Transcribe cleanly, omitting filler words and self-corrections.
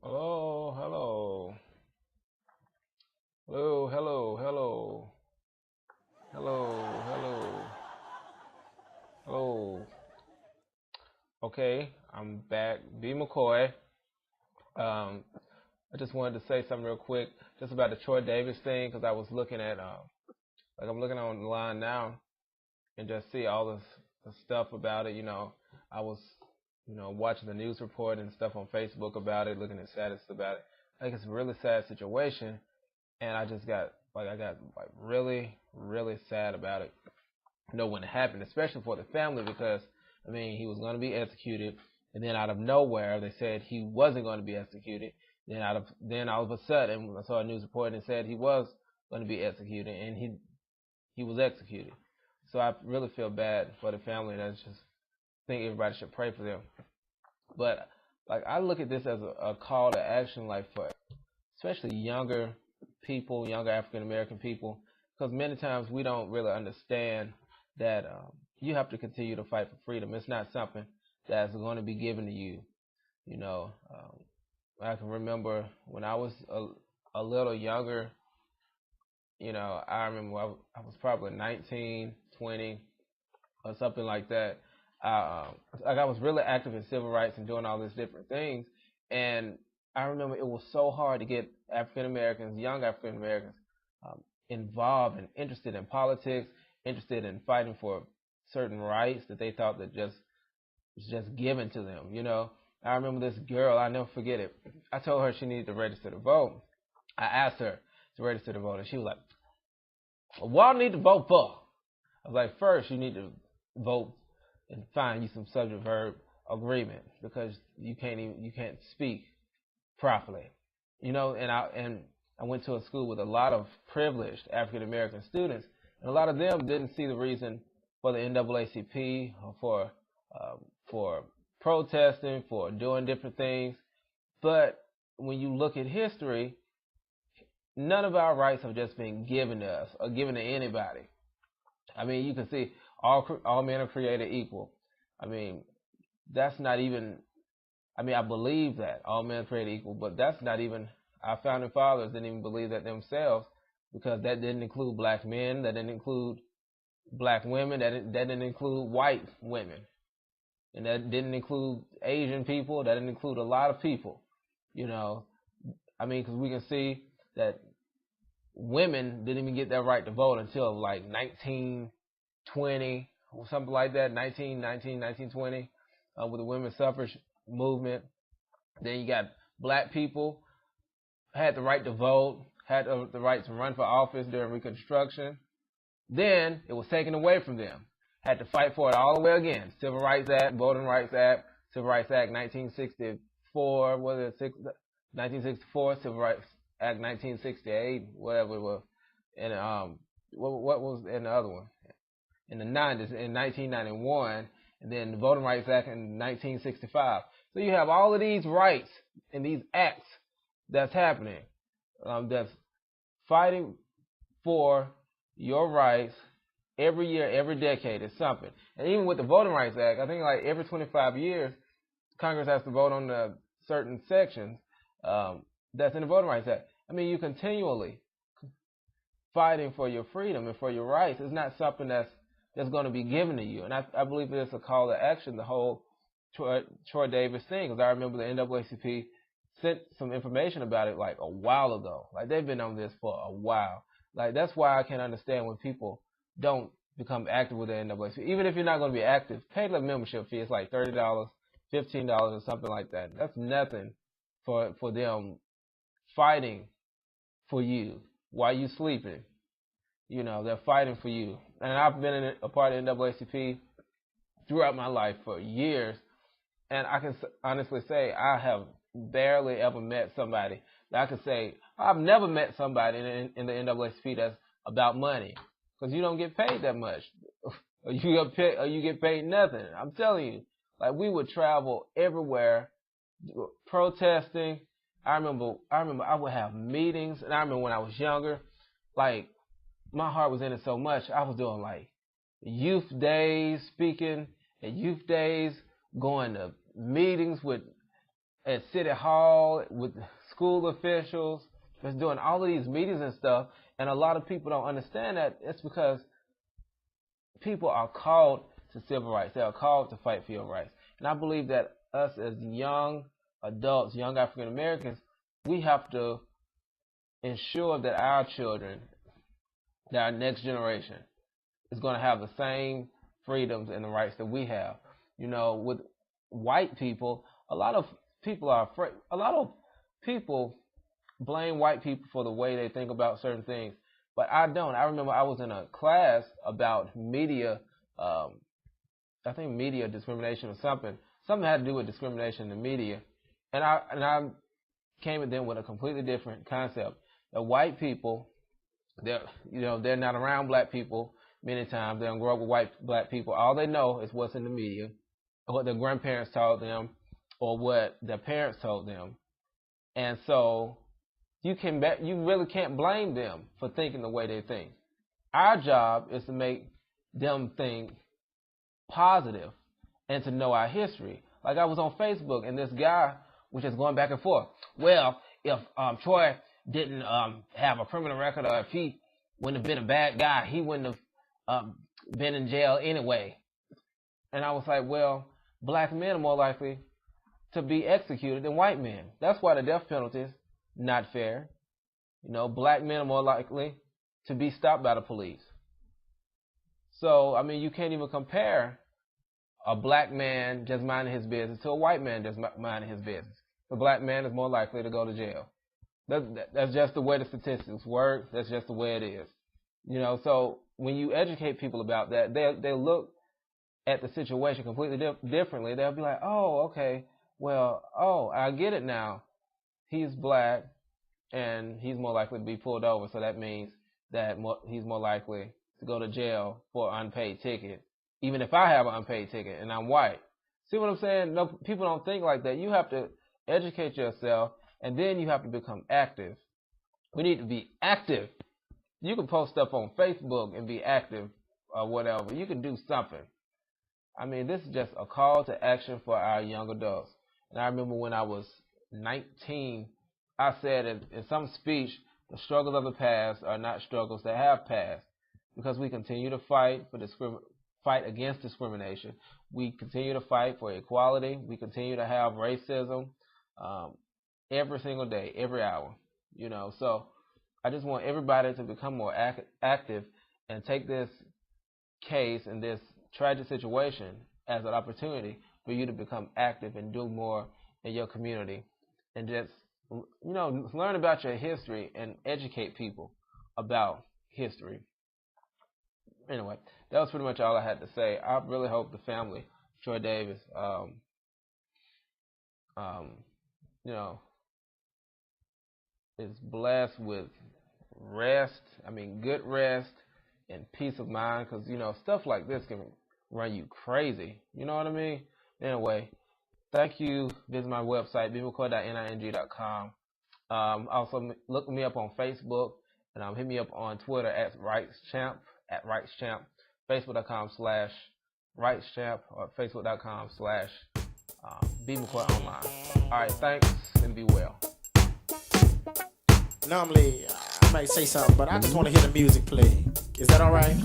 Hello, hello, hello, hello, hello, hello, hello, hello. Okay, I'm back. B. McCoy. Um, I just wanted to say something real quick, just about the Troy Davis thing, because I was looking at, like I'm looking online now, and just see all the stuff about it. I was, watching the news report and stuff on Facebook about it, looking at status about it. I think it's a really sad situation, and I just got I got like really really sad about it. When it happened, especially for the family, because he was going to be executed, and then out of nowhere they said he wasn't going to be executed. Then all of a sudden I saw a news report and it said he was going to be executed, and he was executed. So I really feel bad for the family, and I just think everybody should pray for them. But like I look at this as a call to action, like for especially younger people, younger African American people, because many times we don't really understand that you have to continue to fight for freedom. It's not something that's going to be given to you. You know, I can remember when I was a little younger. I remember I was probably 19, 20, or something like that. I was really active in civil rights and doing all these different things, and I remember it was so hard to get African Americans, young African Americans, um, involved and interested in politics, interested in fighting for certain rights that they thought that just was just given to them. I remember this girl, I never forget it. I told her she needed to register to vote. I asked her to register to vote, and she was like, "What do I need to vote for?" I was like, "First, you need to vote and find you some subject verb agreement, because you can't speak properly." And I went to a school with a lot of privileged African American students, and a lot of them didn't see the reason for the NAACP, or for protesting, for doing different things. But when you look at history, none of our rights have just been given to us or given to anybody. You can see all men are created equal. I mean, that's not even. I believe that all men are created equal, but that's not even, our founding fathers didn't even believe that themselves, because that didn't include black men, that didn't include black women, that didn't include white women, and that didn't include Asian people, that didn't include a lot of people. You know, because we can see that women didn't even get that right to vote until like 1920 or something like that, 1920, with the women's suffrage movement. Then you got black people had the right to vote, had the right to run for office during Reconstruction. Then it was taken away from them. Had to fight for it all the way again. Civil Rights Act, Voting Rights Act, Civil Rights Act 1964, was it 1964, Civil Rights Act 1968, whatever it was. And what was in the other one? In the 90s, in 1991, and then the Voting Rights Act in 1965. So you have all of these rights and these acts that's happening, that's fighting for your rights every year, every decade. It's something. And even with the Voting Rights Act, I think like every 25 years, Congress has to vote on the certain sections that's in the Voting Rights Act. You continually fighting for your freedom and for your rights. It's not something that's going to be given to you. And I believe it's a call to action, the whole Troy Davis thing, because I remember the NAACP sent some information about it like a while ago. Like they've been on this for a while. Like that's why I can understand when people don't become active with the NAACP. Even if you're not going to be active, pay the membership fee. It's like $30, $15 or something like that. That's nothing for them fighting for you while you sleeping. They're fighting for you. And I've been a part of NAACP throughout my life for years, and I can honestly say I have barely ever met somebody that I could say I've never met somebody in the NAACP that's about money, because you don't get paid that much, or you get paid nothing. I'm telling you, like we would travel everywhere protesting. I remember I would have meetings, and I remember when I was younger, like my heart was in it so much. I was doing like youth days, speaking at youth days, going to meetings with at City Hall with school officials, that's doing all of these meetings and stuff. And a lot of people don't understand that. It's because people are called to civil rights. They are called to fight for your rights. And I believe that us as young adults, young African Americans, we have to ensure that our children, that our next generation, is going to have the same freedoms and the rights that we have. You know, with white people, a lot of people are afraid. A lot of people blame white people for the way they think about certain things, but I don't. I remember I was in a class about media, I think media discrimination or something. Something had to do with discrimination in the media, and I came at them with a completely different concept. The white people, they're not around black people many times. They don't grow up with black people. All they know is what's in the media, or what their grandparents told them, or what their parents told them. And so you really can't blame them for thinking the way they think. Our job is to make them think positive and to know our history. Like I was on Facebook and this guy was just going back and forth. Well, if Troy didn't have a criminal record, or if he wouldn't have been a bad guy, he wouldn't have been in jail anyway. And I was like, well, black men are more likely to be executed than white men. That's why the death penalty is not fair. You know, black men are more likely to be stopped by the police. So, I mean, you can't even compare a black man just minding his business to a white man just minding his business. The black man is more likely to go to jail. That's just the way the statistics work. That's just the way it is. You know, so when you educate people about that, they look at the situation completely differently. They'll be like, oh, okay, well, I get it now. He's black, and he's more likely to be pulled over, so that means that he's more likely to go to jail for an unpaid ticket, even if I have an unpaid ticket and I'm white. See what I'm saying? No, people don't think like that. You have to educate yourself, and then you have to become active. We need to be active. You can post stuff on Facebook and be active or whatever. You can do something. I mean, this is just a call to action for our young adults. And I remember when I was 19, I said in some speech, the struggles of the past are not struggles that have passed, because we continue to fight against discrimination. We continue to fight for equality. We continue to have racism every single day, every hour. You know, so I just want everybody to become more active and take this case and this tragic situation as an opportunity for you to become active and do more in your community, and just, you know, learn about your history and educate people about history. Anyway, that was pretty much all I had to say. I really hope the family, Troy Davis, you know, is blessed with rest. I mean, good rest and peace of mind, because, you know, stuff like this can run you crazy. You know what I mean? Anyway, thank you. Visit my website, bmccoy.ning.com. Also, look me up on Facebook, and hit me up on Twitter at RightsChamp, Facebook.com/RightsChamp, or Facebook.com/bmccoyonline. All right, thanks, and be well. Normally, I might say something, but I just want to hear the music play. Is that all right?